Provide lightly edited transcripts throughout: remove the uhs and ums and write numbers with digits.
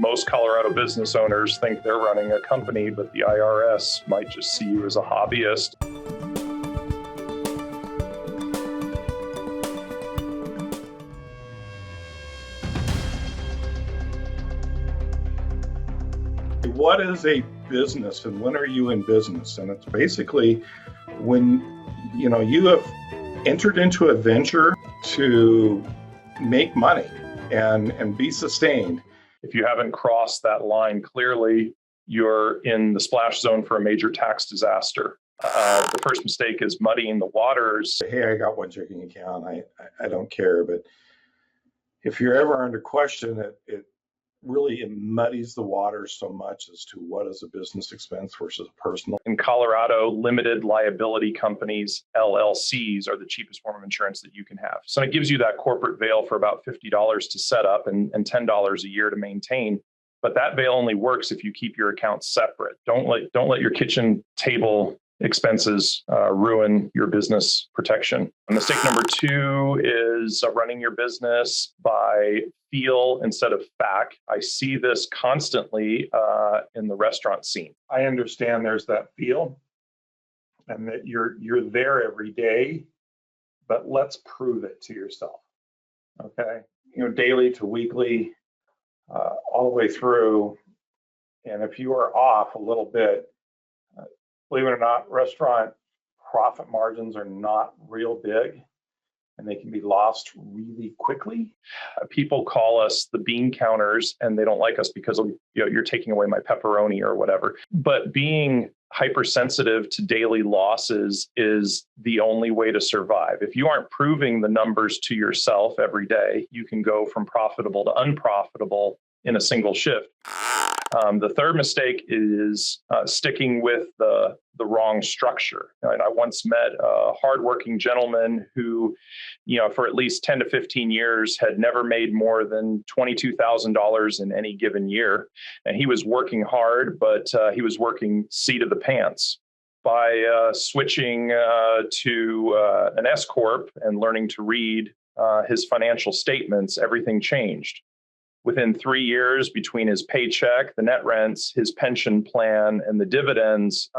Most Colorado business owners think they're running a company, but the IRS might just see you as a hobbyist. What is a business and when are you in business? And it's basically when you have entered into a venture to make money and be sustained. If you haven't crossed that line clearly, you're in the splash zone for a major tax disaster. The first mistake is muddying the waters. Hey, I got one checking account. I don't care. But if you're ever under question, it really muddies the waters so much as to what is a business expense versus a personal. In Colorado, limited liability companies, LLCs, are the cheapest form of insurance that you can have. So it gives you that corporate veil for about $50 to set up and $10 a year to maintain. But that veil only works if you keep your accounts separate. Don't let your kitchen table expenses ruin your business protection. And mistake number 2 is running your business by feel instead of fact. I see this constantly in the restaurant scene. I understand there's that feel and that you're there every day, but let's prove it to yourself. Okay, daily to weekly, all the way through. And if you are off a little bit, believe it or not, restaurant profit margins are not real big and they can be lost really quickly. People call us the bean counters and they don't like us because you're taking away my pepperoni or whatever. But being hypersensitive to daily losses is the only way to survive. If you aren't proving the numbers to yourself every day, you can go from profitable to unprofitable in a single shift. The third mistake is sticking with the wrong structure. And I once met a hardworking gentleman who, for at least 10 to 15 years had never made more than $22,000 in any given year. And he was working hard, but he was working seat of the pants. By switching to an S Corp and learning to read his financial statements, everything changed. Within 3 years, between his paycheck, the net rents, his pension plan, and the dividends,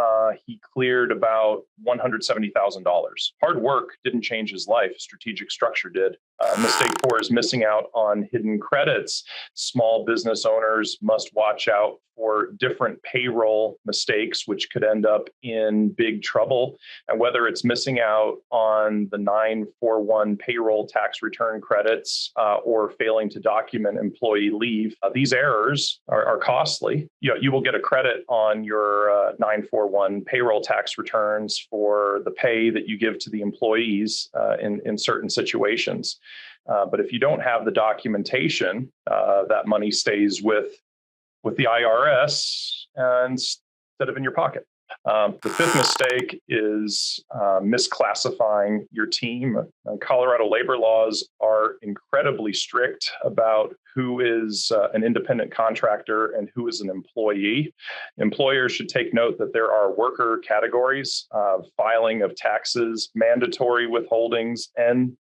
he cleared about $170,000. Hard work didn't change his life. Strategic structure did. Mistake 4 is missing out on hidden credits. Small business owners must watch out for different payroll mistakes, which could end up in big trouble. And whether it's missing out on the 941 payroll tax return credits or failing to document employee leave, these errors are costly. You will get a credit on your 941 payroll tax returns for the pay that you give to the employees in certain situations. But if you don't have the documentation, that money stays with the IRS instead of in your pocket. The fifth mistake is misclassifying your team. Colorado labor laws are incredibly strict about who is an independent contractor and who is an employee. Employers should take note that there are worker categories, filing of taxes, mandatory withholdings, and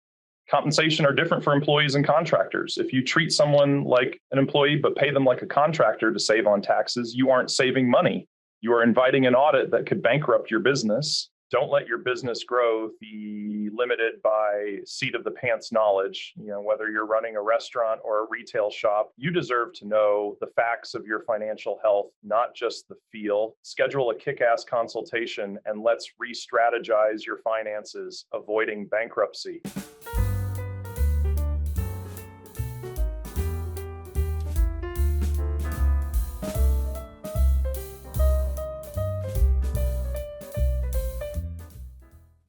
compensation are different for employees and contractors. If you treat someone like an employee but pay them like a contractor to save on taxes, you aren't saving money. You are inviting an audit that could bankrupt your business. Don't let your business growth be limited by seat of the pants knowledge. Whether you're running a restaurant or a retail shop, you deserve to know the facts of your financial health, not just the feel. Schedule a kick-ass consultation and let's re-strategize your finances, avoiding bankruptcy.